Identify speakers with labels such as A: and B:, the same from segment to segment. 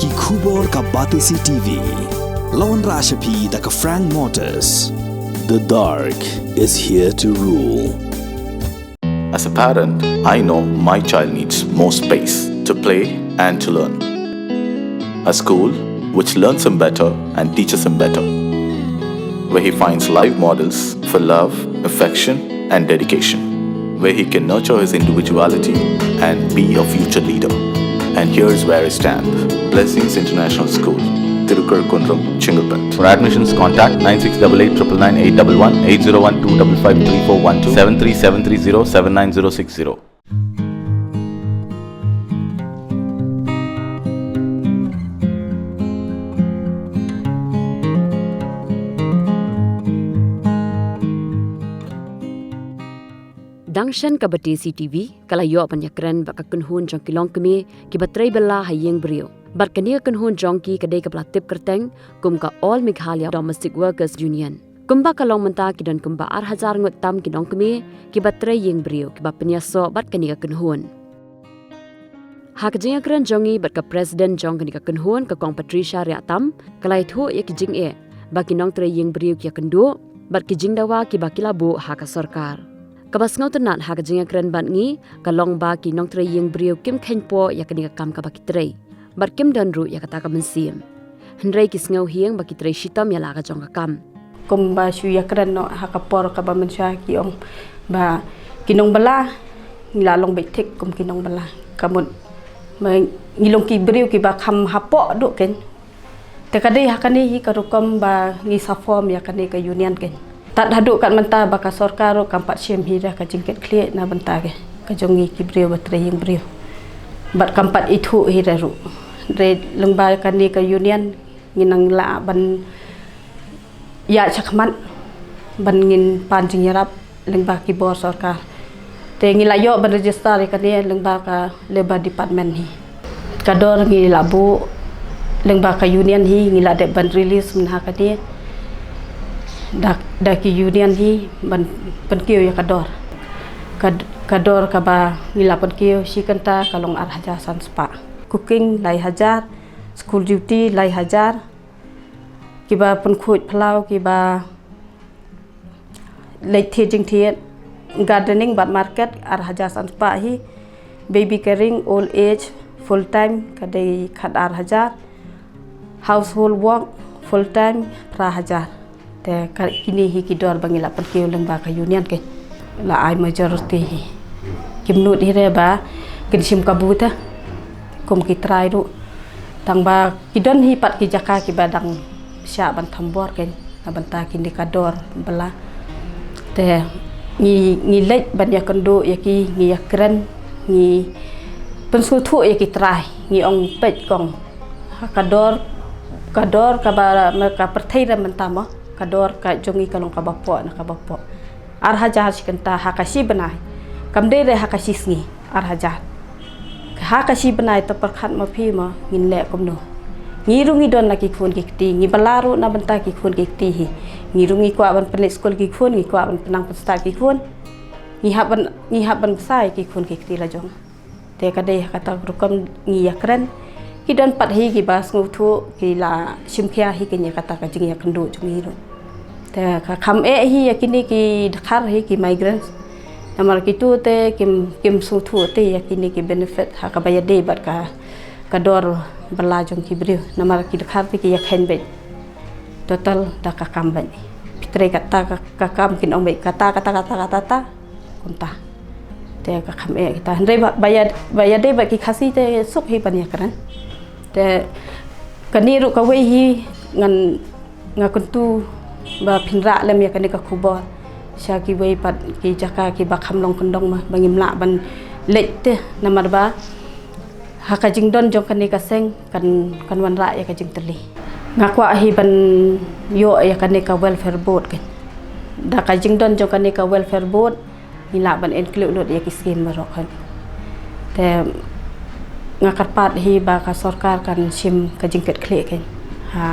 A: Ki Khubor ka Batisi TV. Lawan Rashapi da ka Frank Motors. The dark is here to rule.
B: As a parent, I know my child needs more space to play and to learn. A school which learns him better and teaches him better, where he finds live models for love, affection and dedication, where he can nurture his individuality and be a future leader. And here's where I stand. Blessings International School, Tirukazhukuntem, Chengalpet.
C: For admissions, contact 9688 999 811 801 255 3412 73730 79060.
D: Dangshan kabati CTV kalayo panyakran baka kunhun jong kilong kami ki batray bala hayeng brio. Bat kania kunhun jong ki kadai kapla tip kerteng kum ka All Meghalaya Domestic Workers Union. Kumba kalong menta ki dan kumba 1000 ngut tam kinong kami ki batray yeng brio ki ba penyaso bat kania kunhun. Hak jingakran jongi bat ka President jong kania kunhun ka Kong Patricia Riatam kalai thu ya ki jing e ba kinong tray yeng brio ki kendo bat ki jing dawa ki ba kilabu hak sarkar. Kabas ngau tenat hak jinga keren ban ngi kalong ba ki nong tre yeng brio kim khenpo ya kani kam ka ba ki tre bar kim dan ru ya kata ka mensim hendrai ki ngau hieng ba ki tre shitam ya la ka jong ka kam
E: kum ba shu ya keren no ha ka por ka ba mensha ki ong ba kinong bala ngila long be tek kum kinong bala kamun ngilong ki brio ki ba kham hapo do ken te kadai hakani hi ka rukom ba ngi sa form ya kani ka union ken tak haduk kat menta baka sarkar kampat syem hira ka jingket klik na benta ke ka jongi ki brio batre yang brio bat kampat itu hira ru re lengba kan ni ka union nginang la ban ya chakman ban ngin pan jingrap lengba ki bor sarkar te ngilayo ban register ka ni lengba ka labor department hi kador ngi labu lengba ka union hi ngila de ban release menha ka ni dak ki union hi ban penkiu ya kador ka ba ngila penkiu si kanta kalong arhaja san spa cooking lai hajar school duty lai hajar ki ba penkhut phalau ki ba lai the jing thiet gardening bat market arhaja san spa hi baby caring old age full time kadai khat arhaja household work full time pra hajar te kini hi kidor bangila penkiu lengba ka union ke la ai majority hi kimnut hi re ba kinsim kabuta kum ki trai ru tang ba kidon hi pat ki jaka ki badang sya ban thambor ken banta ki indikador bala te ngi lek ban ya kendo ya ki ngi yakren ngi pensul thu ya ki trai ngi ong pej kong kador ka ba ka perthai ra mentama kador ka jongi kalong ka bapo na ka bapo arhaja sikenta hakashi banai kamde re hakashi sngi arhaja hakashi banai to perkhat ma phi ma ngin le komno ngirungi don na ki khun ki ti ngi balaru na banta ki khun ki ti hi ngirungi kwa ban pen school ki khun ngi kwa ban penang pesta ki khun ngi haban sai ki khun ki ti la jong te kadai kata rukam ngi yakran ki don pat hi ki bas ngu thu ki la simkhia hi ki nya kata ka jing ya kendo jungi ro te ka kham e hi yakini ki khar hi ki migrants namar ki tu te kim su thu te yakini ki benefit ha ka bayade bat ka dor bala jong ki brio namar ki khar ki yakhen be total da ka kam ban pitre kata ka kam kin ong be kata kunta te ka kham e kita ndai bayade ba ki khasi te sup hi pan yakran te kaniru ka we hi ngan ngakuntu ba phinra lem ya kani ka khubor sha ki we pat ki jaka ki ba kham long kondong ma bangim la ban lette namar ba haka jing don jong kani ka seng kan wan ra ya ka jing teli ngakwa hi ban yo ya kani ka welfare board kan da ka jing don jong kani ka welfare board ni la ban include lot ya ki scheme marok kan te ngakarpat hi ba ka sarkar kan sim ka jingket klik kan ha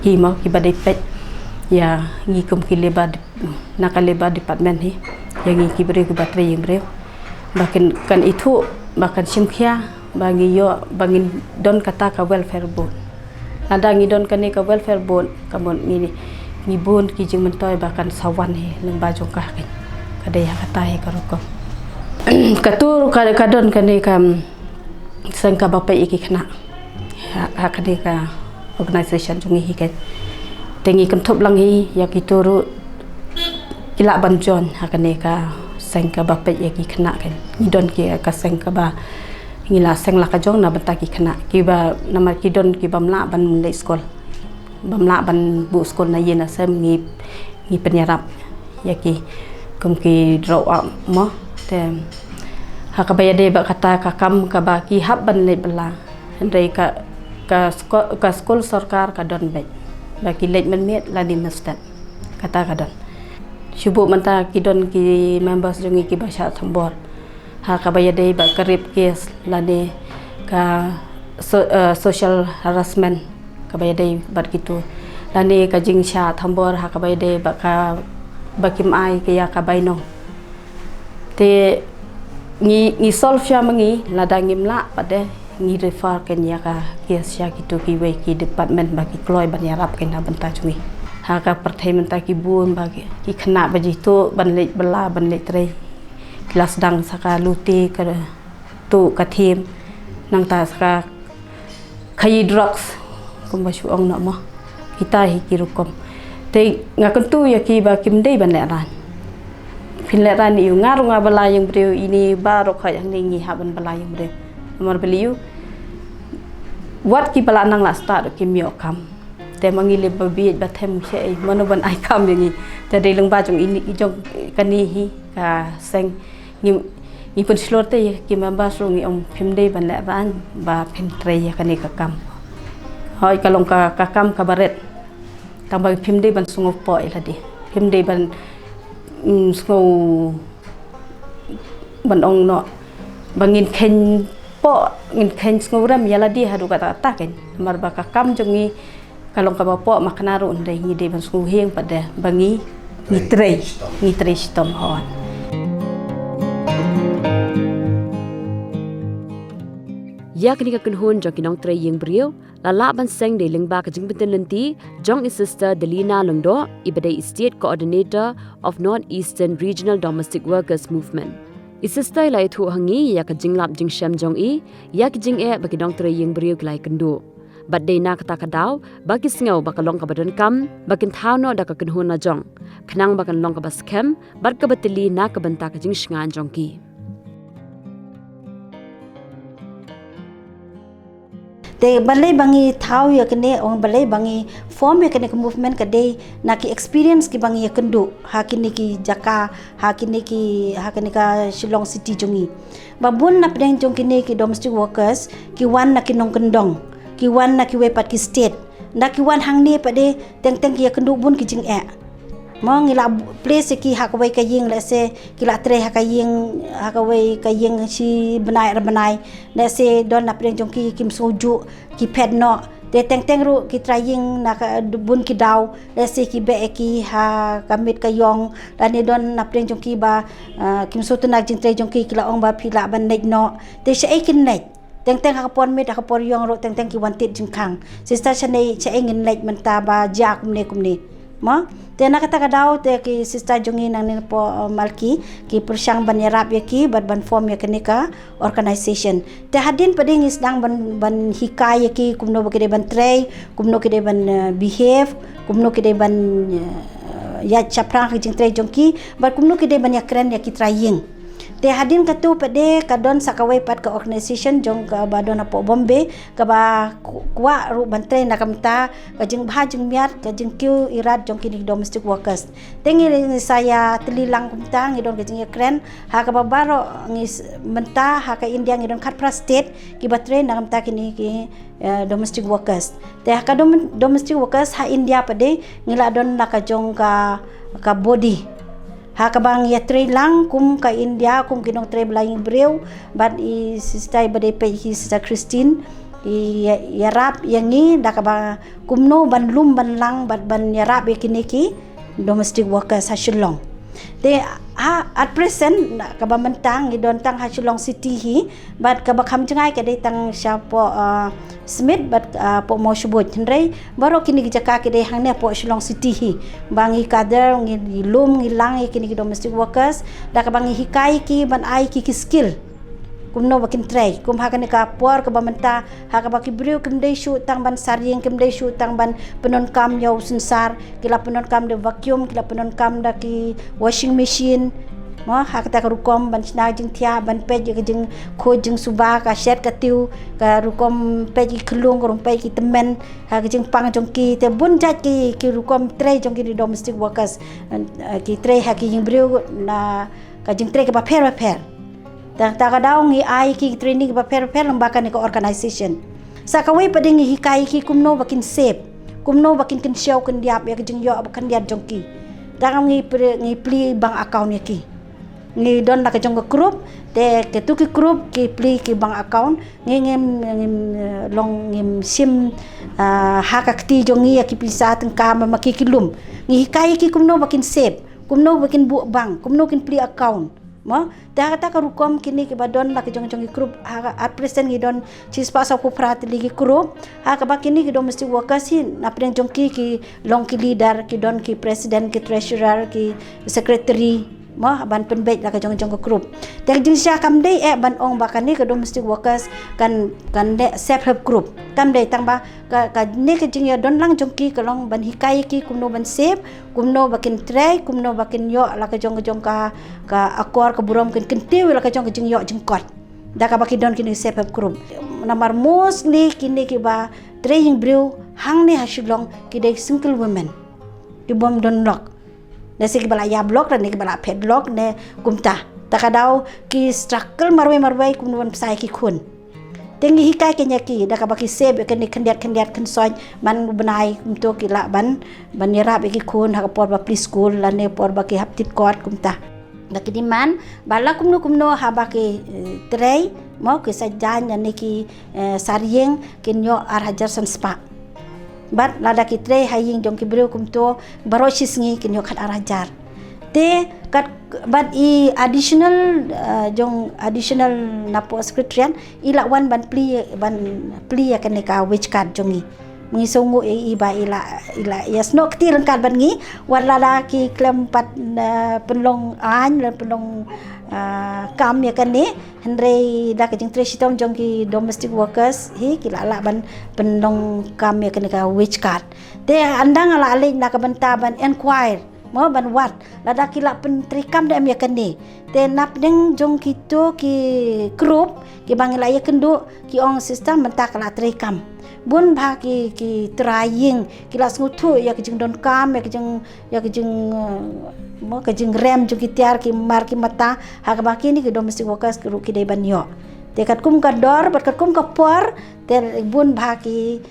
E: ki mau ki badai pet ya ngi kum ki leba nakal leba department hi yang ngi ki beri ku bateri yang beri bahkan kan itu bahkan simkhia bagi yo bangin don kata ka welfare board ada ngidon kani ka welfare board kamon ni bon ki jing mentoy bahkan sawan he leng bajong ka kan kada ya kata he karoko katur kadon kani kam sangka bapai iki kena kani ka organisation jungi hi kan tengi kentop lang hi ya kituru kila banjon kani ka sangka bapai iki kena kan ngidon ki ka sangka ba ngila seng la ka jong na bantaki kena kiba nama kidon kiba mla ban le skol bamla ban bu skol na yena sem ngi penyarap yaki kum ki draw mo te hakabaya de ba kata ka kam ka ba ki hab ban le bala ndai ka skol sarkar ka don be ba ki le men met la di mastat kata ka don syubu manta kidon ki members jongi ki basha thambor hakabaya de ba karib kes lane ka social harassment kabaya de bat gitu lane ka jingsha thambor hakabaya de ba ka bakim ai ke ya ka baino te ngi solve sya mangi lada ngimla pade ngi refer ken ya ka kes sya gitu ki we ki department bagi kloy ban yarap ken banta jungi haka perthai menta ki bun bagi ki khna baji to ban le bala ban le tre kelas dang saka luti ke tu kathim nang ta saka khai drugs kum basu ong nak mo kita hi kirukom te ngakon tu ya ki ba kim dei ban le ran phin le ran yu ngar nga bala yang breu ini baro kha yang ni ngi haban bala yang breu amar beliu wat ki bala nang la start ki mi okam te mangi le babi ba them che mano ban ai kam yang ni te dei leng ba jong ini jong kani hi ka seng ngi pun slot te ki members ro ngi om phim dei ban la ran ba phim tre ya kani ka kam hoi kalong ka kam ka baret tang ba phim dei ban sungo poi la di phim dei ban sungo ban ong no bangin khen po ngin khen sungo ram ya la di hadu ka ta ken mar ba ka kam jong ngi kalong ka ba po makna ro ndai ngi dei ban sungo heng pada bangi ngi tre stom hon
D: ya kini ka kunhun jong kinong tre yeng brio la la ban seng de lingba ka jingbeten lenti jong is sister Delina Lungdo ibadai state coordinator of North Eastern Regional Domestic Workers Movement is sister lai thu hangi ya ka jinglap jingshem jong i ya ki jing e ba kinong tre yeng brio klai kendo bat de na kata kadaw ba ki sngau ba kalong ka badan kam ba kin thau no da ka kunhun na jong khnang ba kan long ka bas kem bar ka batili na ka banta ka jing shngan jong ki
F: te balai bangi thau ya kene ong balai bangi form ya kene movement kade na ki experience ki bangi ya kendu hakini ki jaka hakini ka Shillong City jungi babun na pedeng jong kini ki domestic workers ki wan na kinong kendong ki wan na ki wepat ki state na ki wan hang ni pade teng ki ya kendu bun ki jing e mong ila place ki hakawai ka ying la se ki la tre hakawai ka ying si benai la se don na preng jong ki kim soju ki pet no te teng ru ki trying na ka bun ki daw la se ki be ki ha kamit ka yong la ne don na preng jong ki ba kim so tu nak jing tre jong ki la ong ba phila ban nek no te se ai kin nek teng hakapon mit hakapor yong ro teng ki wanted jing khang sister chane che ngin nek menta ba ja kumne ma te na kata kadaw te ki sister jongi nang ni po malki ki persyang ban yarap ya ki ban form ya kenika organization te hadin pading is dang ban hikay ya ki kumno kide ban tray kumno kide ban behave kumno kide ban ya chaprang ki jing tray jongki bar kumno kide ban ya kren ya ki trying te hadin katu pade kadon sakawai pat ka organization jong ka badon apo Bombay ka ba kwa ru bantre na kamta ka jing bhajing miat ka jing kyu irat jong kini domestic workers tengi saya telilang kumta ngidon ka jing kren ha ka baro ngis menta ha ka India ngidon khat pra state ki batre na kamta kini ki domestic workers te ha ka domestic workers ha India pade ngila don na ka jong ka body hakabang ya tre lang kum ka India kum kinong tre blaying breu but i sistay bade pe sister Christine i yarap yangi dakaba kumno ban lum ban lang bat ban yarap kiniki domestic workers ha Shillong Te at present ka ba mentang idon tang ha Shillong City hi bat ka ba kham jangai ka dei tang siapo Smith bat po mo shubot hendrei baro kini jaka ke dei hangne po Shillong City hi bangi kader ngi lum ngi lang kini domestic workers da ka bangi hikai ki ban ai ki skill kumno bakin tray kum ha kan ka por ka bamenta ha ka baki brio kum dei shu tang ban saring kum dei shu tang ban penon kam yau sensar kila penon kam de vacuum kila penon kam da ki washing machine mo ha ka ta rukom ban sna jing thia ban pe jing kho jing suba ka shet ka tiu ka rukom pe ji klung rum pe ki temen ha ka jing pang jong ki te bun jat ki rukom tray jong ki domestic workers ki tray ha ki jing brio na ka jing tray ka ba per ta kadao ngi ai ki training ba per lembaga ni ko organization sakawai pading hikai ki kumno bakin save kumno bakin kin show kin diap ya jing yo bakan dia jongki dang ngi pli bank account ya ki ngi don la ka jong group te ke tu ki group ki pli ki bank account ngi long ngim sim hakakti jongi ya ki pisa teng ka ma ki lum ngi hikai ki kumno bakin save kumno bakin bu bank kumno kin pli account mo ta kata ka rukom kini ke badon la ke jong group at present gidon chispa sa ko prat ligi group ha ka ba kini ke domestic workers hin na preng jong ki long ki leader ki don ki president ki treasurer ki secretary mo ban penbet la ke jong group tek jing sha kam dei ban ong ba kan ni ke domestic workers kan de self help group kam dei tang ba ka ni ke jing ya don lang jong ki ka long ban hikai ki kumno ban save kumno bakin tray kumno bakin yo la ke jong ka akor ka burom kin tiu la ke jong yo jing kot da ka baki don kini self help group namar mostly kini ki ba training brew hang ni ha Shillong ki dei single women ki bom don lock nasi ki bala ya block dan ni ki bala pet block ne kumta takadau ki struggle marwai kumnuan psai ki kun tengi hikai kenya ki da ka baki sebe kan ni kandiat kan soy man benai kumto ki la ban yara ki kun ha por ba please school la ne por ba ki haptit court kumta da ki diman bala kumno ha ba ki tray mo ki sajan ni ki saryeng kinyo arhajar san spa bat lada ki tray haying jong ki brio kumto baro sisngi kinyo khat arajar te kat bat I additional napo secretarian ila wan ban pli ya kan ka which card jongi mengi songo I ba ila yasno kti rang card ban ngi wan lada ki klem pat penlong an penlong kam ya kan ni hendrei da ka jing treshitong jong ki domestic workers hi ki la ban penlong kam ya kan ka which card te andang ala alin na ka banta ban inquire mo ban wat lada ki la pen trikam da ya kan ni te nap deng jong kito ki group ki bangila ya kendu ki ong system banta kala trikam bun ba ki trying ki la ngutu ya ki jing don kam ya ki jing mo ka jing rem ju ki tiar ki mar ki mata ha ka baki ni ki domestic workers ki ru ki dei ban yo te kat kum ka dor bat kat kum ka por te bun ba ki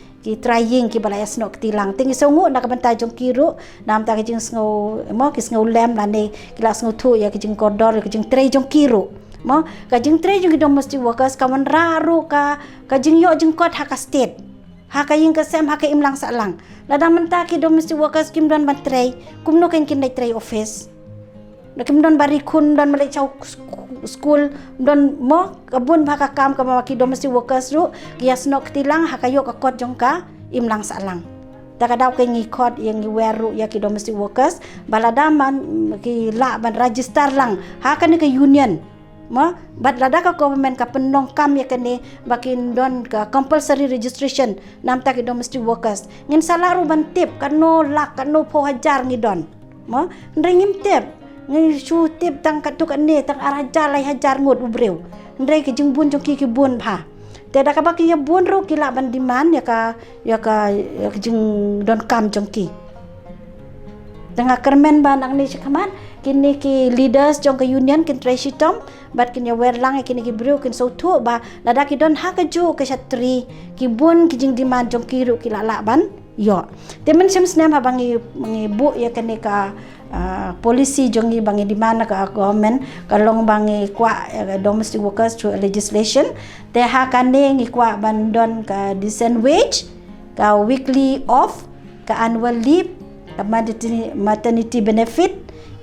F: trying ki balaya snok tilang tingi songu na ka banta jong ki ru nam ta ki jing sngo mo ki sngo lem la ne ki la sngo tu ya ki jing kodor ki jing trei jong ki ru mo ka jing trei jong ki domestic workers ka man raru ka jing yo jing kot ha ka state ha ka ying ka sem ha ka imlang sa lang ladang menta ki domestic workers kim don ban tray kumno ken kin dai tray office na kim don bari kun don malai chau school don mo kabun ba ka kam ka ma ki domestic workers ru ki yasnok tilang ha ka yo ka kot jong ka imlang sa lang takadaw kay ngi kot yang ngi weru ya ki domestic workers baladaman ki la ban register lang ha ka ni ka union mo bat lada ka government ka penong kam ya kene bakin don ka compulsory registration nam ta ki domestic workers ngin salaru ban tip kano lak kano po hajar ngi don mo ndringim tip ngi shu tip tang katuk ane tang araja lai hajar ngut ubreu ndrei ki jingbun jong ki bun pha te da ka baki ya bun ro ki la ban diman ya ka jing don kam jong ki tengah kermen banang ni cakaman kini ki leaders jong ke union kin tresitom bat kin ya wer lang kini ki bro kin so tu ba lada ki don ha ka ju ke satri ki bun ki jing diman jong ki ru ki la ban yo temen sem snem ha bangi bu ya kini ka policy jong i bangi diman ka government kalong bangi kwa domestic workers through legislation te ha kane ngi kwa ban don ka decent wage ka weekly off ka annual leave maternity benefit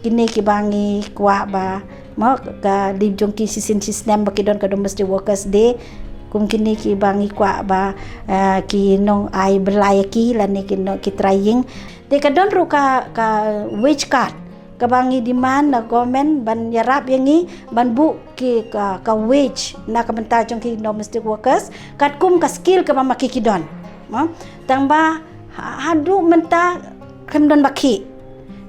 F: kini ki bangi kwa ba mo ka lim jong ki system ba kidon ka domestic workers day kum kini ki bangi kwa ba ki nong ai belai ki lan ni ki trying te kadon ru ka wage card kabangi demand na government ban yarap yangi ban bu ki ka wage na kabanta jong ki domestic workers kat kum ka skill ka mamaki kidon mo tangba hadu menta kemdon baki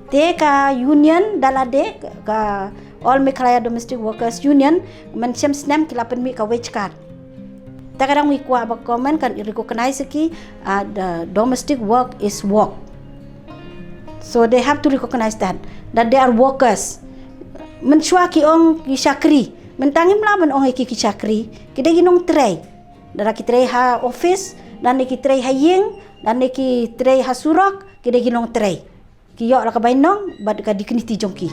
F: te ka union dalade ka all Meghalaya domestic workers union mencem snam kilapan mi ka wage card ta kadang wi kwa ba comment kan recognize ki the domestic work is work, so they have to recognize that they are workers. Menchua ki ong ki syakri mentangim laban ong ki syakri kide ginong tray dara ki tray ha office dan ki tray ha ying dan ki tray ha surok kide ginong tray ki yo la ka bainong bad ka dignity jongki